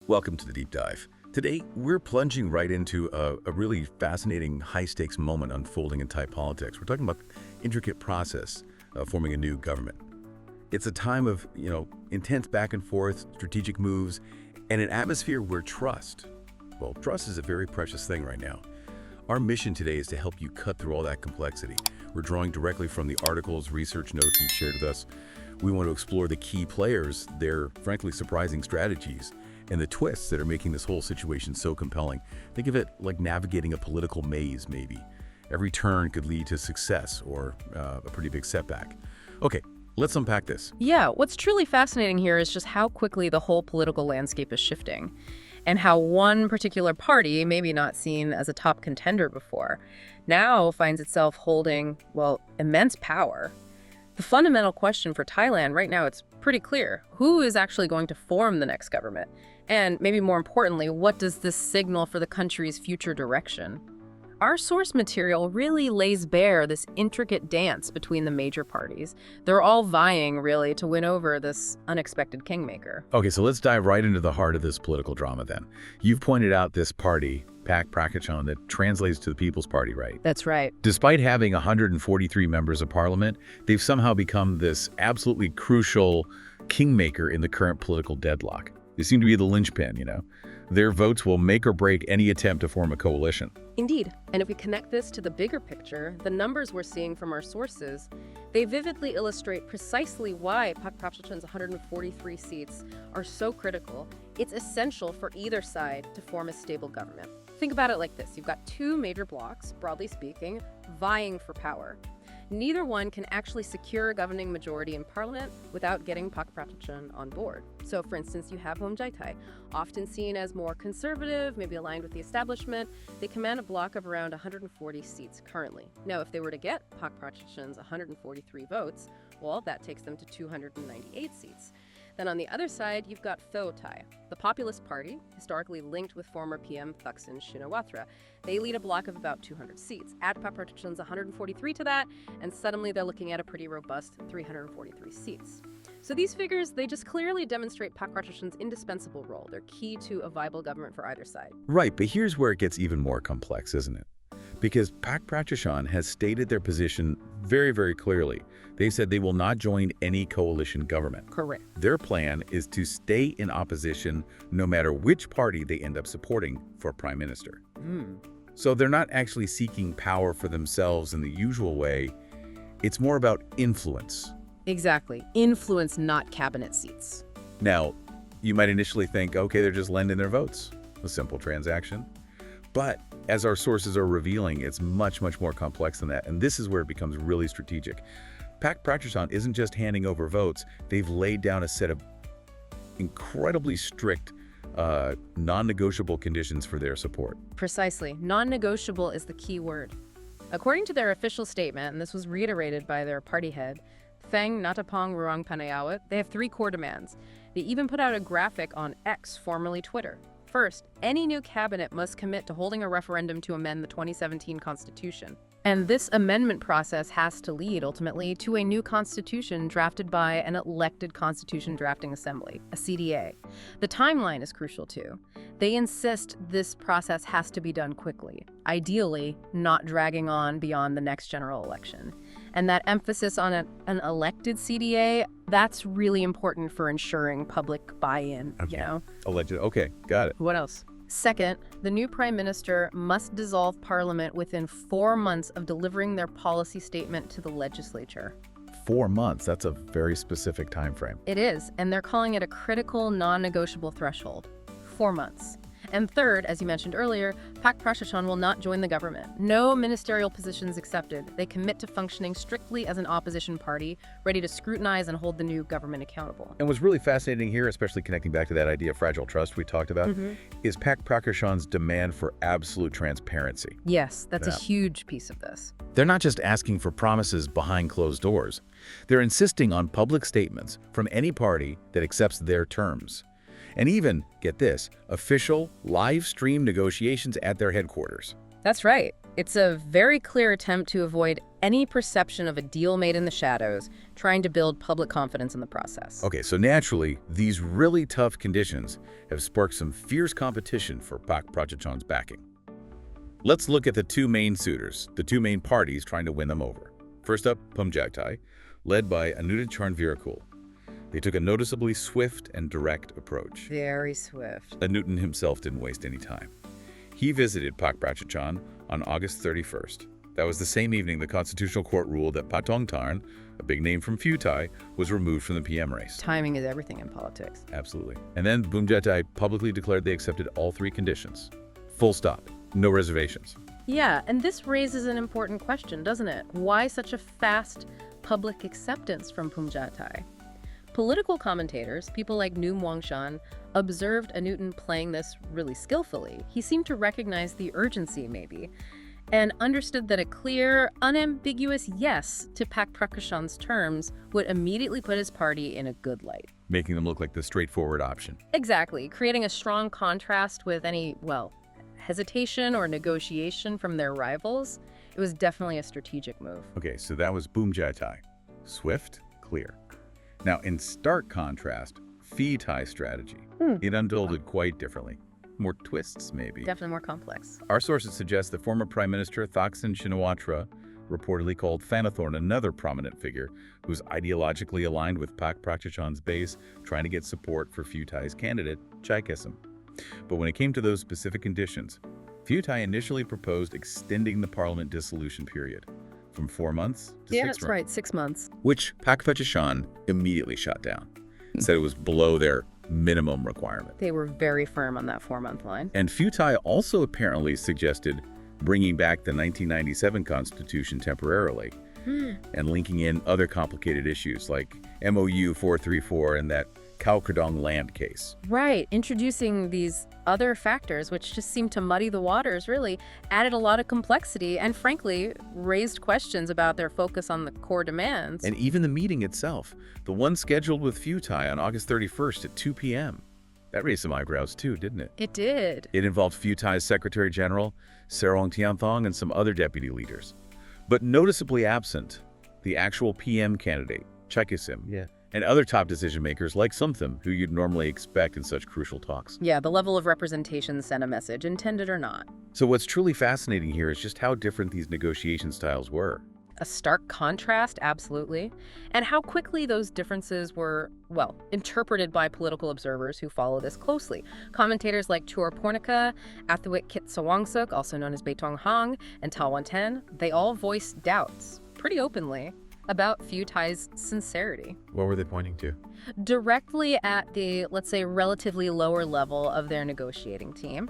Welcome to the Deep Dive. Today, we're plunging right into a really fascinating high-stakes moment unfolding in Thai politics. We're talking about the intricate process of forming a new government. It's a time of, intense back and forth, strategic moves, and an atmosphere where trust is a very precious thing right now. Our mission today is to help you cut through all that complexity. We're drawing directly from the articles, research notes you've shared with us. We want to explore the key players, their frankly surprising strategies, and the twists that are making this whole situation so compelling. Think of it like navigating a political maze, maybe. Every turn could lead to success or a pretty big setback. Okay, let's unpack this. Yeah, what's truly fascinating here is just how quickly the whole political landscape is shifting, and how one particular party, maybe not seen as a top contender before, now finds itself holding, immense power. The fundamental question for Thailand right now, it's pretty clear. Who is actually going to form the next government? And maybe more importantly, what does this signal for the country's future direction? Our source material really lays bare this intricate dance between the major parties. They're all vying, really, to win over this unexpected kingmaker. Okay, so let's dive right into the heart of this political drama then. You've pointed out this party, Pak Prakachon, that translates to the People's Party, right? That's right. Despite having 143 members of parliament, they've somehow become this absolutely crucial kingmaker in the current political deadlock. They seem to be the linchpin, Their votes will make or break any attempt to form a coalition. Indeed. And if we connect this to the bigger picture, the numbers we're seeing from our sources, they vividly illustrate precisely why Pak Prakachon's 143 seats are so critical. It's essential for either side to form a stable government. Think about it like this. You've got two major blocs, broadly speaking, vying for power. Neither one can actually secure a governing majority in parliament without getting Pak Prakachon on board. So, for instance, you have Hom Jai-tai, often seen as more conservative, maybe aligned with the establishment. They command a block of around 140 seats currently. Now, if they were to get Pak Prakachon's 143 votes, that takes them to 298 seats. Then on the other side, you've got Pheu Thai, the Populist Party, historically linked with former PM Thaksin Shinawatra. They lead a bloc of about 200 seats. Add Pak Prakachon's 143 to that, and suddenly they're looking at a pretty robust 343 seats. So these figures, they just clearly demonstrate Pak Prakachon's indispensable role. They're key to a viable government for either side. Right, but here's where it gets even more complex, isn't it? Because Pak Prakachon has stated their position very, very clearly. They said they will not join any coalition government. Correct. Their plan is to stay in opposition no matter which party they end up supporting for prime minister. So they're not actually seeking power for themselves in the usual way. It's more about influence. Exactly. Influence, not cabinet seats. Now, you might initially think, okay, they're just lending their votes. A simple transaction. But as our sources are revealing, it's much, much more complex than that. And this is where it becomes really strategic. Pak Prakachon isn't just handing over votes. They've laid down a set of incredibly strict, non-negotiable conditions for their support. Precisely. Non-negotiable is the key word. According to their official statement, and this was reiterated by their party head, Theng Natapong Ruang Panayawat, they have three core demands. They even put out a graphic on X, formerly Twitter. First, any new cabinet must commit to holding a referendum to amend the 2017 Constitution. And this amendment process has to lead, ultimately, to a new constitution drafted by an elected Constitution Drafting Assembly, a CDA. The timeline is crucial, too. They insist this process has to be done quickly, ideally not dragging on beyond the next general election. And that emphasis on an elected CDA, that's really important for ensuring public buy-in, Alleged. Okay, got it. What else? Second, the new prime minister must dissolve parliament within 4 months of delivering their policy statement to the legislature. 4 months, that's a very specific time frame. It is, and they're calling it a critical non-negotiable threshold. 4 months. And third, as you mentioned earlier, Pak Prakachon will not join the government. No ministerial positions accepted. They commit to functioning strictly as an opposition party, ready to scrutinize and hold the new government accountable. And what's really fascinating here, especially connecting back to that idea of fragile trust we talked about, is Pak Prakachon's demand for absolute transparency. Yes, that's a huge piece of this. They're not just asking for promises behind closed doors. They're insisting on public statements from any party that accepts their terms. And even, get this, official live stream negotiations at their headquarters. That's right. It's a very clear attempt to avoid any perception of a deal made in the shadows, trying to build public confidence in the process. Okay, so naturally, these really tough conditions have sparked some fierce competition for Pak Prachachan's backing. Let's look at the two main suitors, the two main parties trying to win them over. First up, Phumjatthai, led by Anutin Charnvirakul. They took a noticeably swift and direct approach. Very swift. Anutin himself didn't waste any time. He visited Pak Prachachan on August 31st. That was the same evening the Constitutional Court ruled that Patong Tarn, a big name from Pheu Thai, was removed from the PM race. Timing is everything in politics. Absolutely. And then Phumjatthai publicly declared they accepted all three conditions. Full stop. No reservations. Yeah, and this raises an important question, doesn't it? Why such a fast public acceptance from Phumjatthai? Political commentators, people like Noom Wangshan, observed Anutin playing this really skillfully. He seemed to recognize the urgency, maybe, and understood that a clear, unambiguous yes to Pak Prakachan's terms would immediately put his party in a good light. Making them look like the straightforward option. Exactly, creating a strong contrast with any, well, hesitation or negotiation from their rivals. It was definitely a strategic move. Okay, so that was Phumjatthai. Swift, clear. Now, in stark contrast, Pheu Thai's strategy. It unfolded quite differently. More twists, maybe. Definitely more complex. Our sources suggest that former Prime Minister Thaksin Shinawatra reportedly called Thanathorn another prominent figure who's ideologically aligned with Pak Prakachan's base, trying to get support for Pheu Thai's candidate, Chai Khesum. But when it came to those specific conditions, Pheu Thai initially proposed extending the parliament dissolution period from 4 months to 6 months. That's right, 6 months. Which Pak Prachachan immediately shot down. Said it was below their minimum requirement. They were very firm on that 4-month line. And Pheu Thai also apparently suggested bringing back the 1997 Constitution temporarily and linking in other complicated issues like MOU 434 and that Khao Kradong land case. Right, introducing these other factors, which just seemed to muddy the waters, really added a lot of complexity and, frankly, raised questions about their focus on the core demands. And even the meeting itself, the one scheduled with Pheu Thai on August 31st at 2 p.m., that raised some eyebrows too, didn't it? It did. It involved Pheu Thai's Secretary General, Serong Tianthong, and some other deputy leaders. But noticeably absent, the actual PM candidate, Chai Khesum, and other top decision makers like Somtham, who you'd normally expect in such crucial talks. Yeah, the level of representation sent a message, intended or not. So what's truly fascinating here is just how different these negotiation styles were. A stark contrast, absolutely. And how quickly those differences were, well, interpreted by political observers who follow this closely. Commentators like Chur Pornica, Athawit Kitsawangsuk, also known as Baitong Hang, and Tawan Ten, they all voiced doubts, pretty openly, about Pheu Thai's sincerity. What were they pointing to? Directly at the, let's say, relatively lower level of their negotiating team,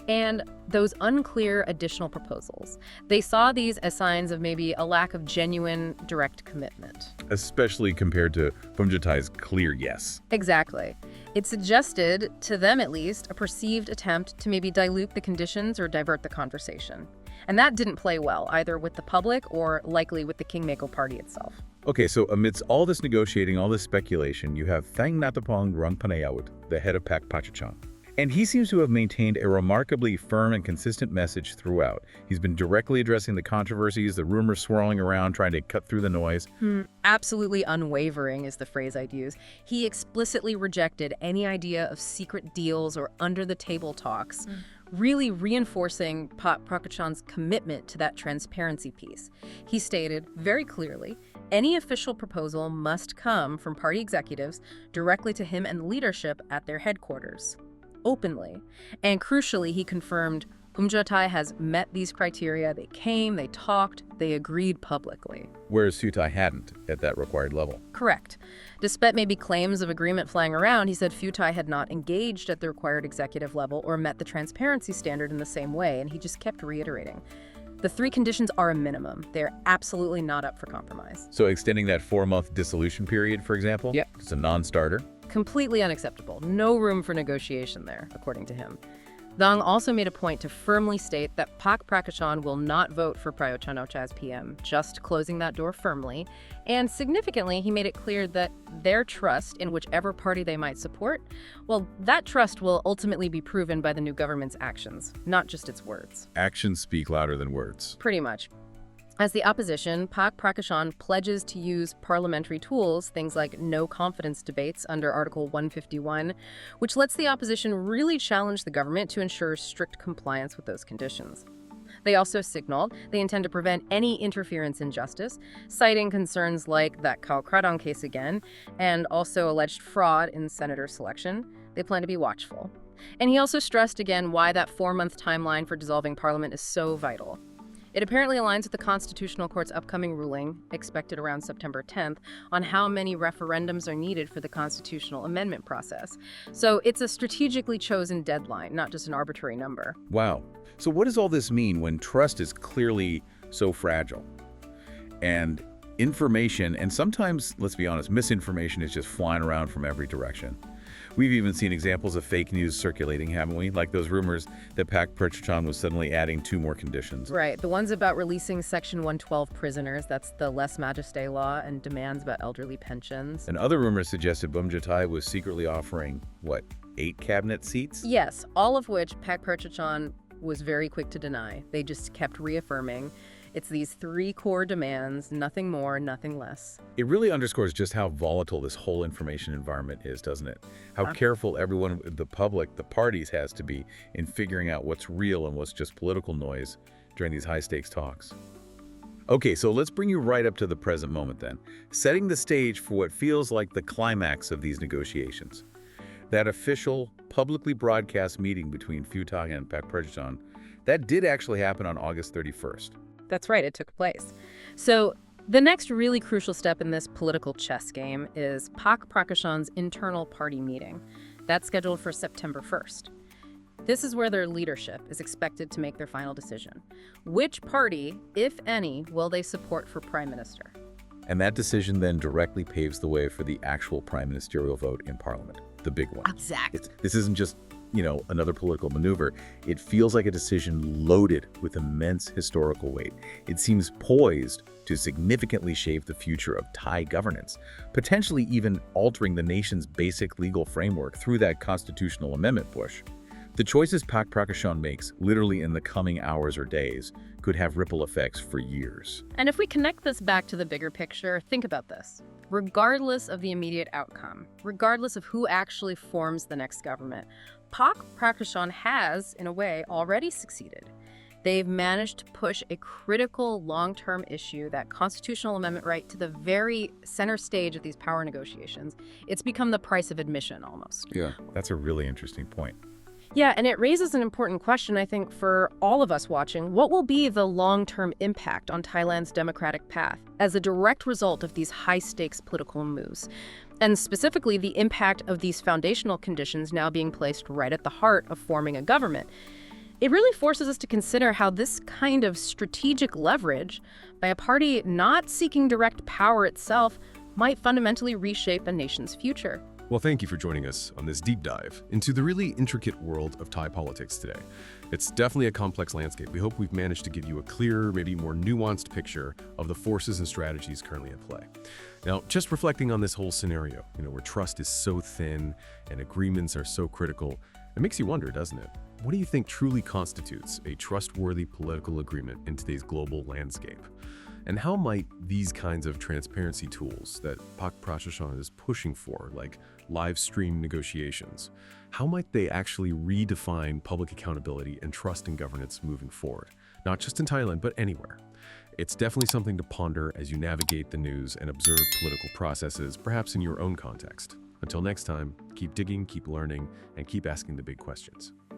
and those unclear additional proposals. They saw these as signs of maybe a lack of genuine direct commitment. Especially compared to Phumjatthai's clear yes. Exactly. It suggested, to them at least, a perceived attempt to maybe dilute the conditions or divert the conversation. And that didn't play well, either with the public or likely with the Kingmaker party itself. Okay, so amidst all this negotiating, all this speculation, you have Thang Natapong Rangpanayawut, the head of Pak Prachachan. And he seems to have maintained a remarkably firm and consistent message throughout. He's been directly addressing the controversies, the rumors swirling around, trying to cut through the noise. Absolutely unwavering is the phrase I'd use. He explicitly rejected any idea of secret deals or under-the-table talks, really reinforcing Pak Prakachan's commitment to that transparency piece. He stated very clearly, any official proposal must come from party executives directly to him and leadership at their headquarters, openly. And crucially, he confirmed Phumjatthai has met these criteria. They came, they talked, they agreed publicly. Whereas Pheu Thai hadn't at that required level. Correct. Despite maybe claims of agreement flying around, he said Pheu Thai had not engaged at the required executive level or met the transparency standard in the same way, and he just kept reiterating. The 3 conditions are a minimum. They're absolutely not up for compromise. So extending that 4-month dissolution period, for example, it's a non-starter. Completely unacceptable. No room for negotiation there, according to him. Thang also made a point to firmly state that Pak Prakachon will not vote for Prayut Chan-o-cha as PM, just closing that door firmly. And significantly, he made it clear that their trust in whichever party they might support, well, that trust will ultimately be proven by the new government's actions, not just its words. Actions speak louder than words. Pretty much. As the opposition, Pak Prakachon pledges to use parliamentary tools, things like no confidence debates under Article 151, which lets the opposition really challenge the government to ensure strict compliance with those conditions. They also signaled they intend to prevent any interference in justice, citing concerns like that Khao Kradong case again, and also alleged fraud in senator selection. They plan to be watchful. And he also stressed again why that 4-month timeline for dissolving parliament is so vital. It apparently aligns with the Constitutional Court's upcoming ruling, expected around September 10th, on how many referendums are needed for the constitutional amendment process. So it's a strategically chosen deadline, not just an arbitrary number. Wow. So what does all this mean when trust is clearly so fragile? And information, and sometimes, let's be honest, misinformation is just flying around from every direction. We've even seen examples of fake news circulating, haven't we? Like those rumors that Pak Prakachon was suddenly adding 2 more conditions. Right. The ones about releasing Section 112 prisoners, that's the lèse majesté law, and demands about elderly pensions. And other rumors suggested Bumjatai was secretly offering, 8 cabinet seats? Yes, all of which Pak Prakachon was very quick to deny. They just kept reaffirming. It's these 3 core demands, nothing more, nothing less. It really underscores just how volatile this whole information environment is, doesn't it? How careful everyone, the public, the parties has to be in figuring out what's real and what's just political noise during these high-stakes talks. Okay, so let's bring you right up to the present moment then, setting the stage for what feels like the climax of these negotiations. That official, publicly broadcast meeting between Pheu Thang and Pak Prakachon, that did actually happen on August 31st. That's right, it took place. So the next really crucial step in this political chess game is Pak Prakachon's internal party meeting. That's scheduled for September 1st. This is where their leadership is expected to make their final decision. Which party, if any, will they support for prime minister? And that decision then directly paves the way for the actual prime ministerial vote in parliament, the big one. Exactly. This isn't just another political maneuver. It feels like a decision loaded with immense historical weight. It seems poised to significantly shape the future of Thai governance, potentially even altering the nation's basic legal framework through that constitutional amendment push. The choices Pak Prakachon makes, literally in the coming hours or days, could have ripple effects for years. And if we connect this back to the bigger picture, think about this. Regardless of the immediate outcome, regardless of who actually forms the next government, Pak Prakachon has, in a way, already succeeded. They've managed to push a critical long-term issue, that constitutional amendment right, to the very center stage of these power negotiations. It's become the price of admission, almost. Yeah, that's a really interesting point. Yeah, and it raises an important question, I think, for all of us watching. What will be the long-term impact on Thailand's democratic path as a direct result of these high-stakes political moves? And specifically, the impact of these foundational conditions now being placed right at the heart of forming a government. It really forces us to consider how this kind of strategic leverage by a party not seeking direct power itself might fundamentally reshape a nation's future. Well, thank you for joining us on this deep dive into the really intricate world of Thai politics today. It's definitely a complex landscape. We hope we've managed to give you a clearer, maybe more nuanced picture of the forces and strategies currently at play. Now, just reflecting on this whole scenario, where trust is so thin and agreements are so critical, it makes you wonder, doesn't it? What do you think truly constitutes a trustworthy political agreement in today's global landscape? And how might these kinds of transparency tools that Pak Prakachon is pushing for, like live stream negotiations, how might they actually redefine public accountability and trust in governance moving forward? Not just in Thailand, but anywhere. It's definitely something to ponder as you navigate the news and observe political processes, perhaps in your own context. Until next time, keep digging, keep learning, and keep asking the big questions.